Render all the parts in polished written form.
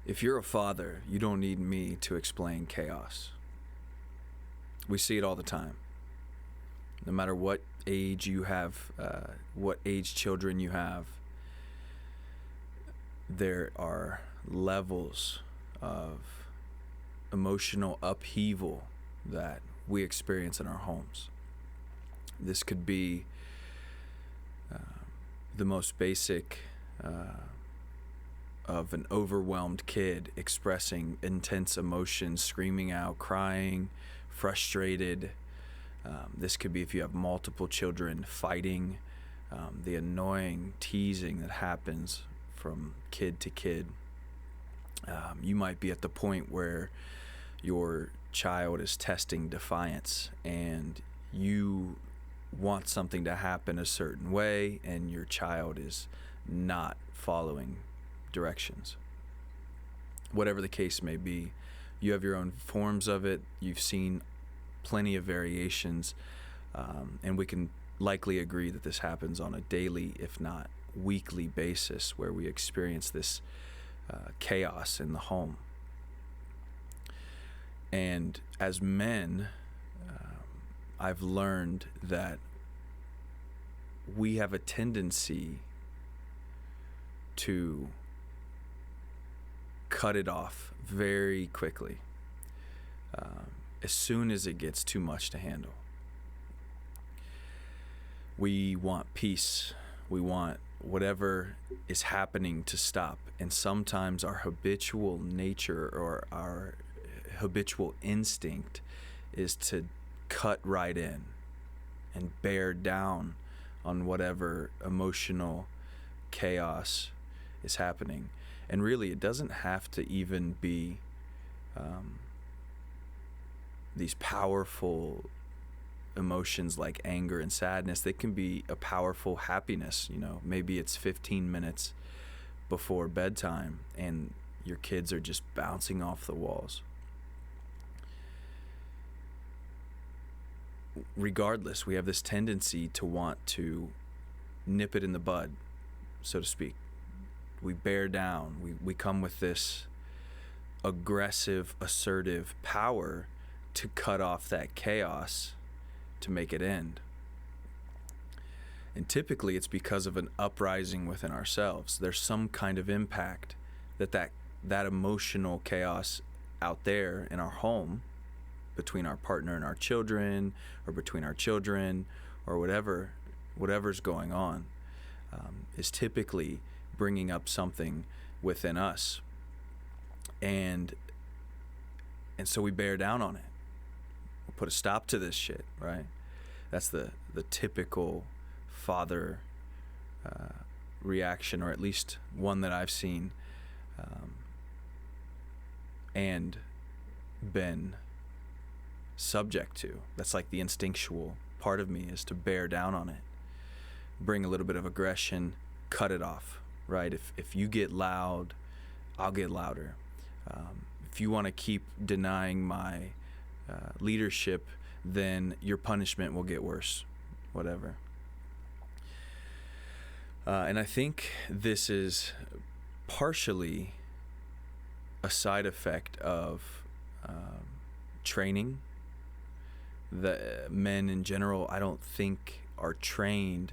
If you're a father, you don't need me to explain chaos. We see it all the time. No matter what age you have, what age children you have, there are levels of emotional upheaval that we experience in our homes. This could be the most basic of an overwhelmed kid expressing intense emotions, screaming out, crying, frustrated. This could be if you have multiple children fighting, the annoying teasing that happens from kid to kid. You might be at the point where your child is testing defiance and you want something to happen a certain way and your child is not following directions. Whatever the case may be, you have your own forms of it. You've seen plenty of variations, and we can likely agree that this happens on a daily, if not weekly basis, where we experience this chaos in the home. And as men, I've learned that we have a tendency to cut it off very quickly as soon as it gets too much to handle. We want peace. We want whatever is happening to stop. And sometimes our habitual nature or our habitual instinct is to cut right in and bear down on whatever emotional chaos is happening. And really, it doesn't have to even be these powerful emotions like anger and sadness. They can be a powerful happiness. Maybe it's 15 minutes before bedtime and your kids are just bouncing off the walls. Regardless, we have this tendency to want to nip it in the bud, so to speak. We bear down. We come with this aggressive, assertive power to cut off that chaos, to make it end. And typically it's because of an uprising within ourselves. There's some kind of impact that emotional chaos out there in our home, between our partner and our children, or between our children, or whatever's going on, is typically bringing up something within us. And so we bear down on it. We'll put a stop to this shit, right? That's the typical father reaction, or at least one that I've seen and been subject to. That's like the instinctual part of me, is to bear down on it, bring a little bit of aggression, cut it off, right? If you get loud, I'll get louder. If you want to keep denying my leadership, then your punishment will get worse, whatever. And I think this is partially a side effect of training. The men in general, I don't think are trained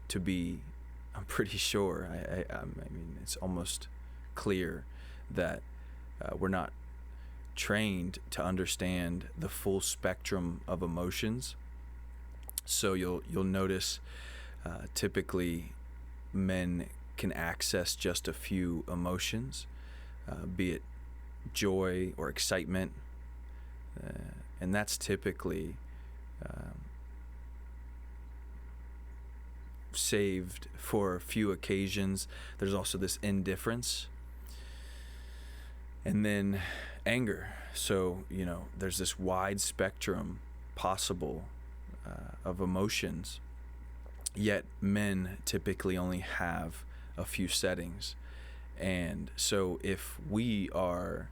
to be, I'm pretty sure, I mean, it's almost clear that we're not trained to understand the full spectrum of emotions. So you'll notice typically men can access just a few emotions, be it joy or excitement, and that's typically saved for a few occasions. There's also this indifference, and then anger. So there's this wide spectrum possible of emotions, yet men typically only have a few settings. And so if we are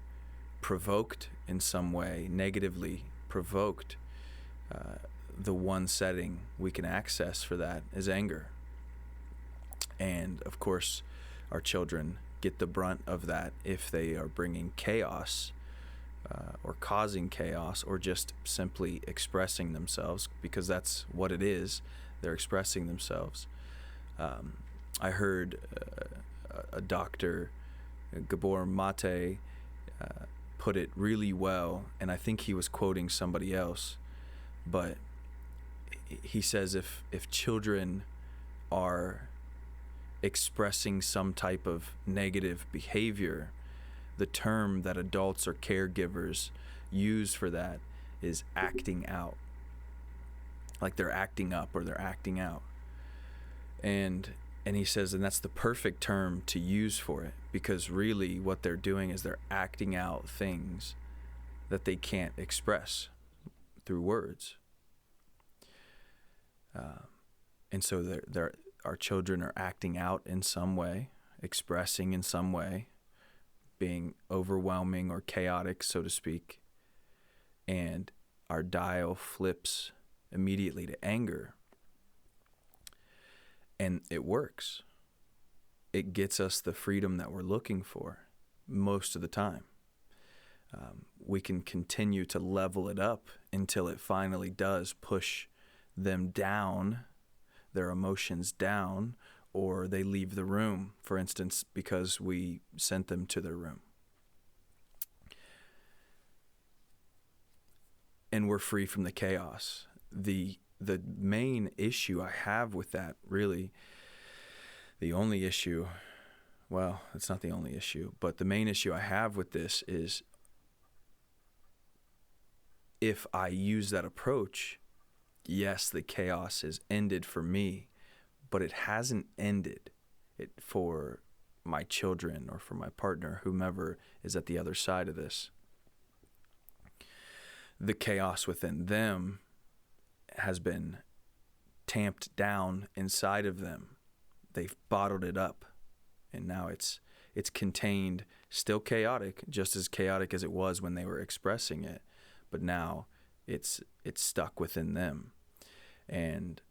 provoked in some way, negatively provoked, the one setting we can access for that is anger. And of course, our children get the brunt of that if they are bringing chaos or causing chaos, or just simply expressing themselves, because that's what it is. They're expressing themselves. I heard a doctor, Gabor Mate, put it really well, and I think he was quoting somebody else, but he says if children are expressing some type of negative behavior, the term that adults or caregivers use for that is acting out. Like they're acting up or they're acting out. And he says, and that's the perfect term to use for it, because really what they're doing is they're acting out things that they can't express through words. And so our children are acting out in some way, expressing in some way, being overwhelming or chaotic, so to speak. And our dial flips immediately to anger. And it works. It gets us the freedom that we're looking for most of the time. We can continue to level it up until it finally does push them down, their emotions down, or they leave the room, for instance, because we sent them to their room. And we're free from the chaos. The main issue I have with that, really, the only issue, well, it's not the only issue, but the main issue I have with this is if I use that approach, yes, the chaos is ended for me, but it hasn't ended it for my children or for my partner, whomever is at the other side of this. The chaos within them has been tamped down inside of them. They've bottled it up, and now it's contained, still chaotic, just as chaotic as it was when they were expressing it, but now it's stuck within them. And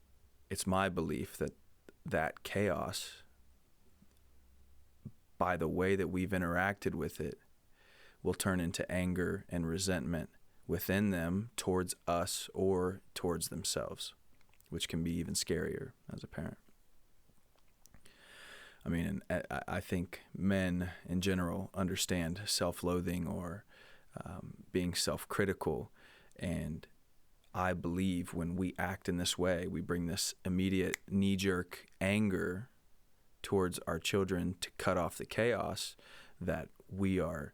it's my belief that chaos, by the way that we've interacted with it, will turn into anger and resentment within them towards us or towards themselves, which can be even scarier as a parent. I mean, and I think men in general understand self-loathing or being self-critical, and I believe when we act in this way, we bring this immediate knee-jerk anger towards our children to cut off the chaos, that we are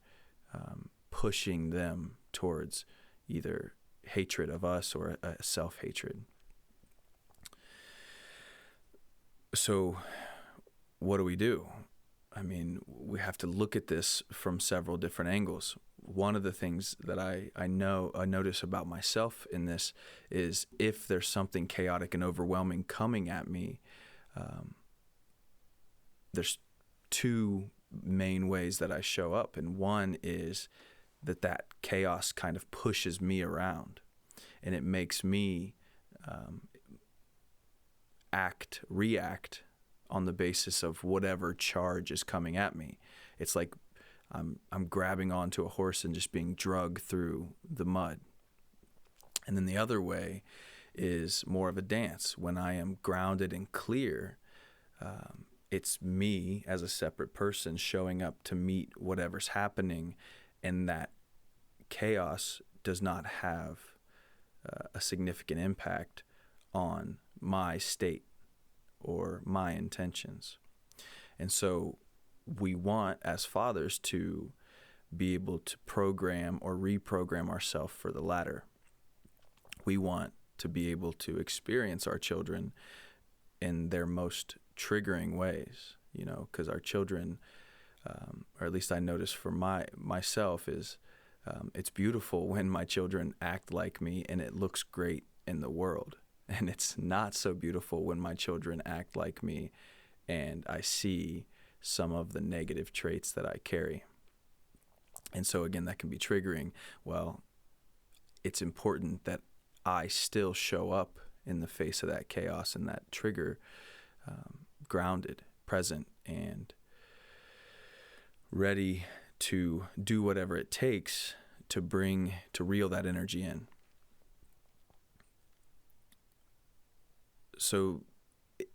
pushing them towards either hatred of us or a self-hatred. So what do? I mean, we have to look at this from several different angles. One of the things that I notice about myself in this is if there's something chaotic and overwhelming coming at me, there's two main ways that I show up. And one is that chaos kind of pushes me around, and it makes me react on the basis of whatever charge is coming at me. It's like I'm grabbing onto a horse and just being dragged through the mud. And then the other way is more of a dance. When I am grounded and clear, it's me as a separate person showing up to meet whatever's happening, and that chaos does not have a significant impact on my state or my intentions. And so we want, as fathers, to be able to program or reprogram ourselves for the latter. We want to be able to experience our children in their most triggering ways, because our children, or at least I notice for myself, is it's beautiful when my children act like me and it looks great in the world. And it's not so beautiful when my children act like me and I see some of the negative traits that I carry. And so again, that can be triggering. Well, it's important that I still show up in the face of that chaos and that trigger, grounded, present, and ready to do whatever it takes to reel that energy in. So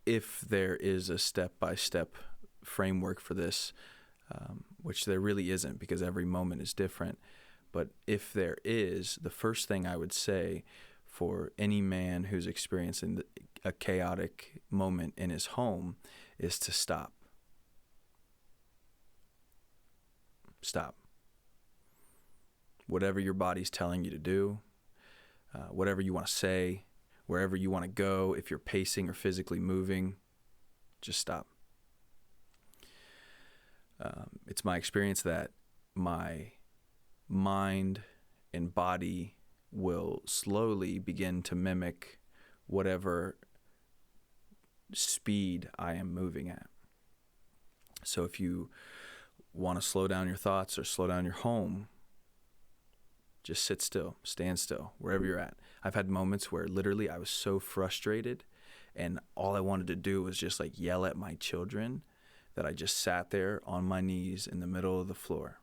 if there is a step-by-step framework for this, which there really isn't because every moment is different, but if there is, the first thing I would say for any man who's experiencing a chaotic moment in his home is to stop. Stop. Whatever your body's telling you to do, whatever you want to say, wherever you want to go, if you're pacing or physically moving, just stop. It's my experience that my mind and body will slowly begin to mimic whatever speed I am moving at. So if you want to slow down your thoughts or slow down your home, just sit still, stand still, wherever you're at. I've had moments where literally I was so frustrated and all I wanted to do was just like yell at my children that I just sat there on my knees in the middle of the floor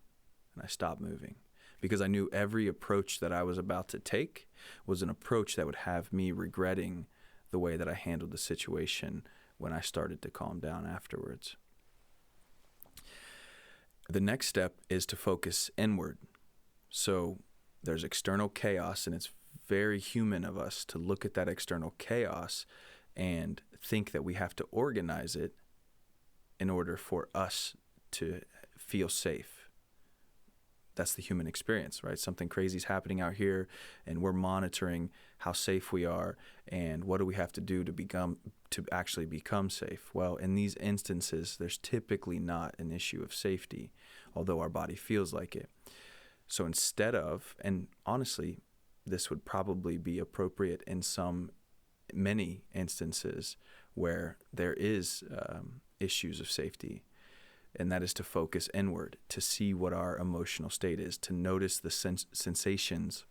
and I stopped moving because I knew every approach that I was about to take was an approach that would have me regretting the way that I handled the situation when I started to calm down afterwards. The next step is to focus inward. So there's external chaos, and it's very human of us to look at that external chaos and think that we have to organize it in order for us to feel safe. That's the human experience, right? Something crazy is happening out here, and we're monitoring how safe we are, and what do we have to do to actually become safe? Well, in these instances, there's typically not an issue of safety, although our body feels like it. So instead of, and honestly, this would probably be appropriate in many instances where there is issues of safety, and that is to focus inward, to see what our emotional state is, to notice the sensations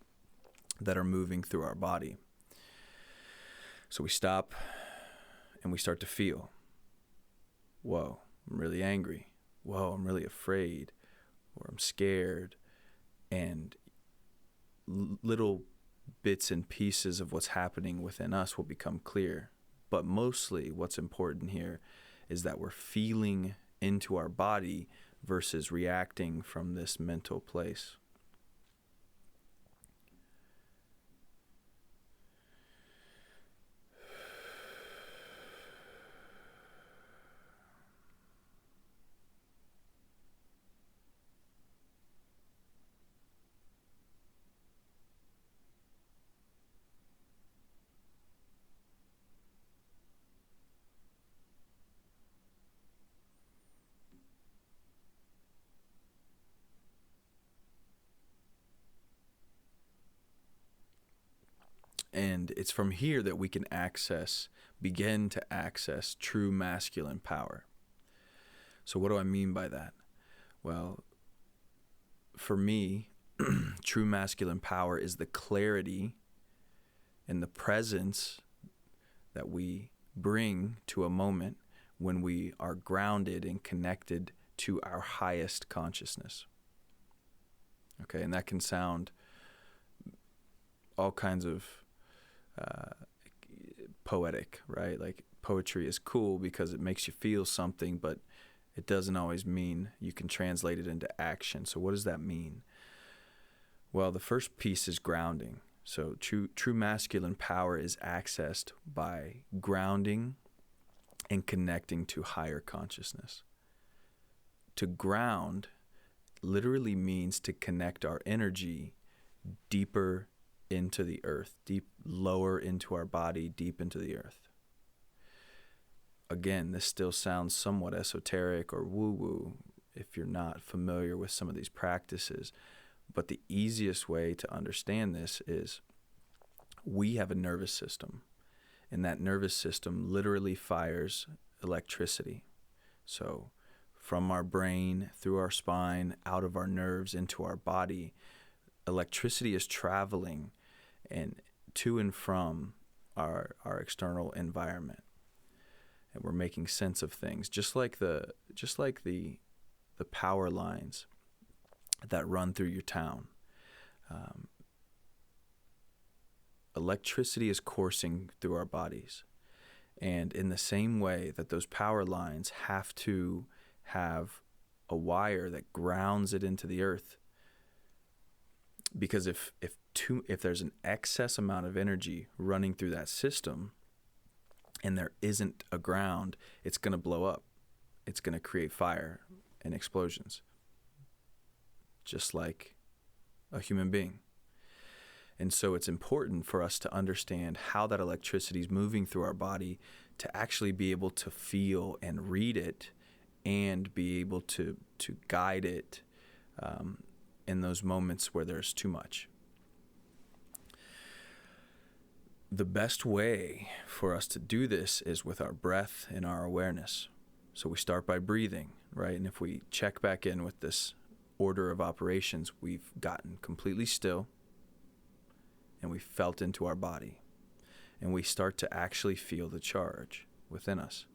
that are moving through our body. So we stop and we start to feel, whoa, I'm really angry. Whoa, I'm really afraid, or I'm scared. And little bits and pieces of what's happening within us will become clear. But mostly what's important here is that we're feeling into our body versus reacting from this mental place. And it's from here that we can begin to access true masculine power. So what do I mean by that? Well, for me, true masculine power is the clarity and the presence that we bring to a moment when we are grounded and connected to our highest consciousness. Okay, and that can sound all kinds of poetic, right? Like poetry is cool because it makes you feel something, but it doesn't always mean you can translate it into action. So what does that mean? Well, the first piece is grounding. So true masculine power is accessed by grounding and connecting to higher consciousness. To ground literally means to connect our energy deeper into the earth, lower into our body, deep into the earth. Again, this still sounds somewhat esoteric or woo-woo if you're not familiar with some of these practices. But the easiest way to understand this is we have a nervous system, and that nervous system literally fires electricity. So from our brain, through our spine, out of our nerves, into our body, electricity is traveling and to and from our external environment, and we're making sense of things, just like the the power lines that run through your town. Electricity is coursing through our bodies. And in the same way that those power lines have to have a wire that grounds it into the earth, because if there's an excess amount of energy running through that system and there isn't a ground, it's going to blow up. It's going to create fire and explosions, just like a human being. And so it's important for us to understand how that electricity is moving through our body, to actually be able to feel and read it and be able to guide it in those moments where there's too much. The best way for us to do this is with our breath and our awareness. So we start by breathing, right? And if we check back in with this order of operations, we've gotten completely still and we felt into our body. And we start to actually feel the charge within us.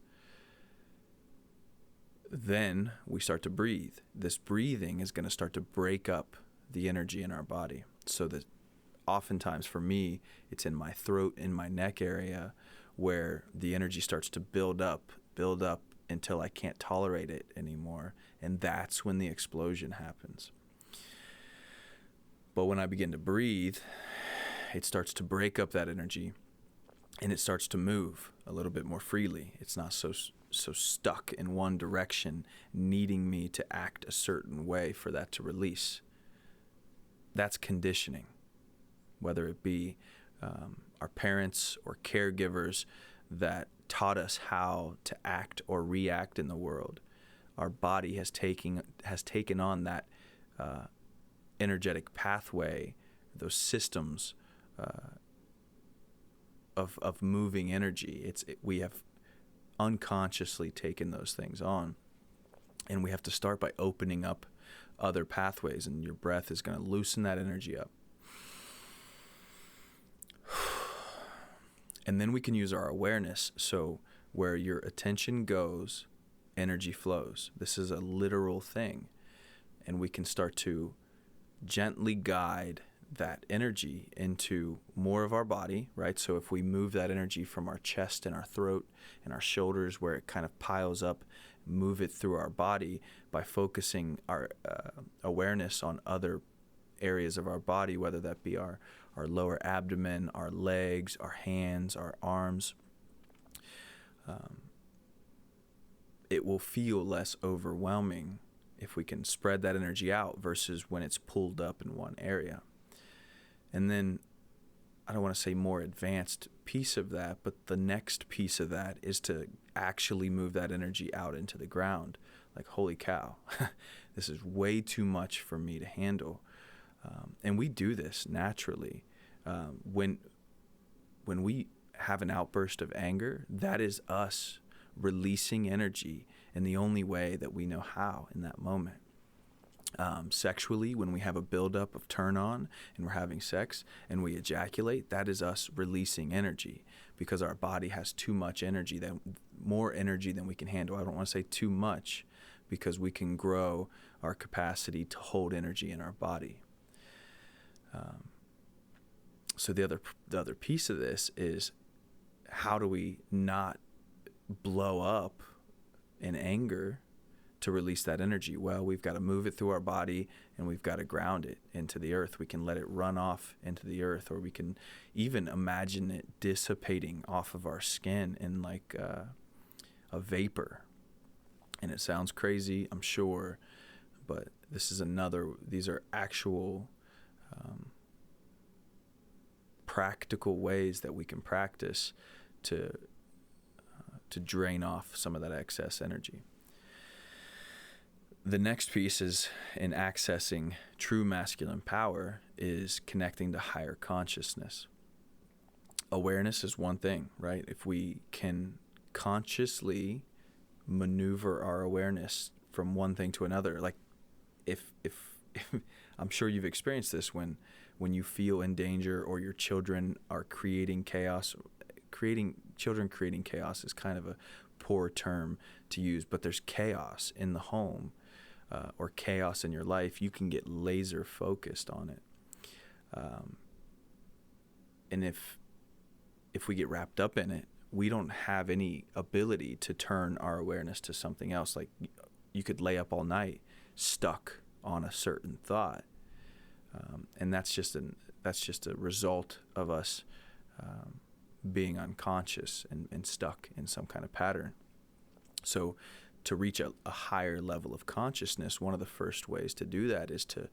Then we start to breathe. This breathing is going to start to break up the energy in our body. So that oftentimes for me, it's in my throat, in my neck area, where the energy starts to build up until I can't tolerate it anymore. And that's when the explosion happens. But when I begin to breathe, it starts to break up that energy and it starts to move a little bit more freely. It's not so stuck in one direction, needing me to act a certain way for that to release. That's conditioning, whether it be our parents or caregivers that taught us how to act or react in the world. Our body has taken on that energetic pathway, those systems of moving energy. We have unconsciously taken those things on, and we have to start by opening up other pathways, and your breath is going to loosen that energy up. And then we can use our awareness. So where your attention goes, energy flows. This is a literal thing, and we can start to gently guide that energy into more of our body, right? So if we move that energy from our chest and our throat and our shoulders, where it kind of piles up, move it through our body by focusing our awareness on other areas of our body, whether that be our lower abdomen, our legs, our hands, our arms, it will feel less overwhelming if we can spread that energy out versus when it's pulled up in one area. And then, I don't want to say more advanced piece of that, but the next piece of that is to actually move that energy out into the ground. Like, holy cow, this is way too much for me to handle. And we do this naturally. When we have an outburst of anger, that is us releasing energy in the only way that we know how in that moment. Sexually, when we have a buildup of turn on and we're having sex and we ejaculate, that is us releasing energy because our body has too much energy, more energy than we can handle. I don't want to say too much because we can grow our capacity to hold energy in our body. So the other piece of this is, how do we not blow up in anger to release that energy? Well, we've got to move it through our body and we've got to ground it into the earth. We can let it run off into the earth, or we can even imagine it dissipating off of our skin in like a vapor. And it sounds crazy, I'm sure, but these are actual practical ways that we can practice to drain off some of that excess energy. The next piece is in accessing true masculine power is connecting to higher consciousness. Awareness is one thing, right? If we can consciously maneuver our awareness from one thing to another, like if I'm sure you've experienced this when you feel in danger or your children are creating chaos. Children creating chaos is kind of a poor term to use, but there's chaos in the home. or chaos in your life, you can get laser focused on it. And if we get wrapped up in it, we don't have any ability to turn our awareness to something else. Like, you could lay up all night stuck on a certain thought, and that's just a result of us being unconscious and stuck in some kind of pattern. So to reach a higher level of consciousness, one of the first ways to do that is to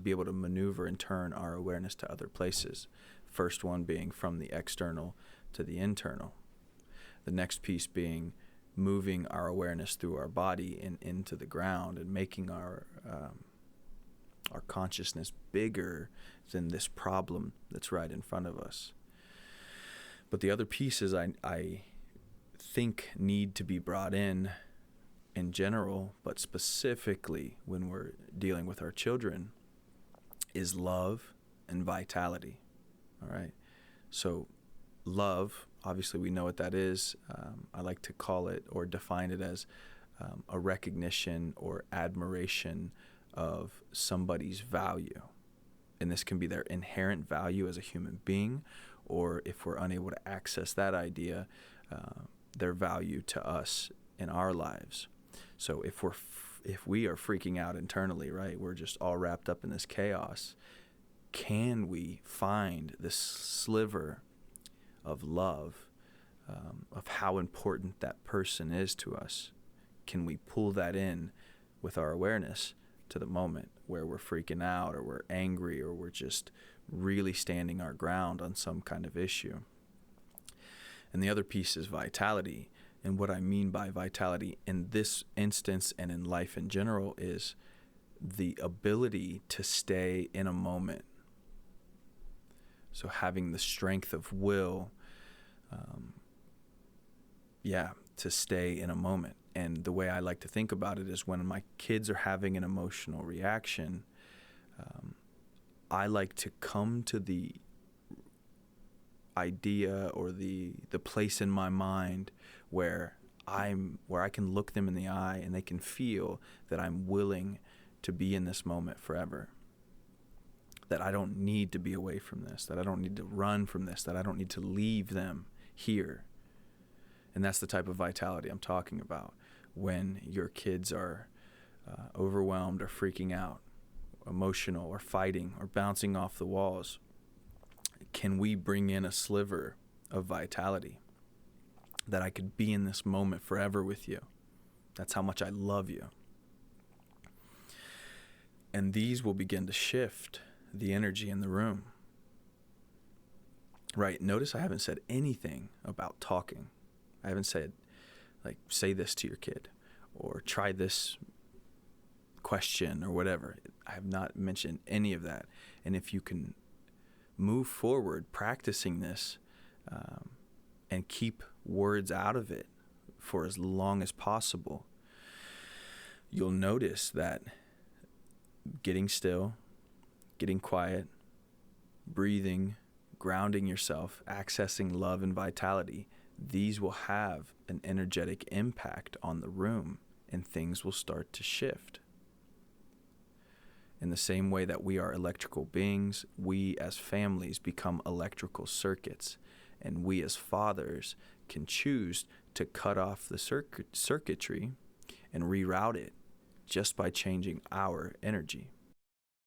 be able to maneuver and turn our awareness to other places. First one being from the external to the internal. The next piece being moving our awareness through our body and into the ground, and making our consciousness bigger than this problem that's right in front of us. But the other pieces I think need to be brought in general, but specifically when we're dealing with our children, is love and vitality. All right. So love, obviously we know what that is. I like to call it or define it as a recognition or admiration of somebody's value. And this can be their inherent value as a human being, or if we're unable to access that idea, their value to us in our lives. So if we are freaking out internally, right, we're just all wrapped up in this chaos, can we find this sliver of love, of how important that person is to us? Can we pull that in with our awareness to the moment where we're freaking out, or we're angry, or we're just really standing our ground on some kind of issue? And the other piece is vitality. And what I mean by vitality in this instance and in life in general is the ability to stay in a moment. So having the strength of will, to stay in a moment. And the way I like to think about it is, when my kids are having an emotional reaction, I like to come to the idea or the place in my mind where I can look them in the eye and they can feel that I'm willing to be in this moment forever. That I don't need to be away from this, that I don't need to run from this, that I don't need to leave them here. And that's the type of vitality I'm talking about. When your kids are overwhelmed or freaking out, emotional or fighting or bouncing off the walls, can we bring in a sliver of vitality? That I could be in this moment forever with you. That's how much I love you. And these will begin to shift the energy in the room. Right, notice I haven't said anything about talking. I haven't said, like, say this to your kid, or try this question, or whatever. I have not mentioned any of that. And if you can move forward practicing this, and keep words out of it for as long as possible, you'll notice that getting still, getting quiet, breathing, grounding yourself, accessing love and vitality, these will have an energetic impact on the room, and things will start to shift. In the same way that we are electrical beings, we as families become electrical circuits, and we as fathers can choose to cut off the circuitry and reroute it just by changing our energy.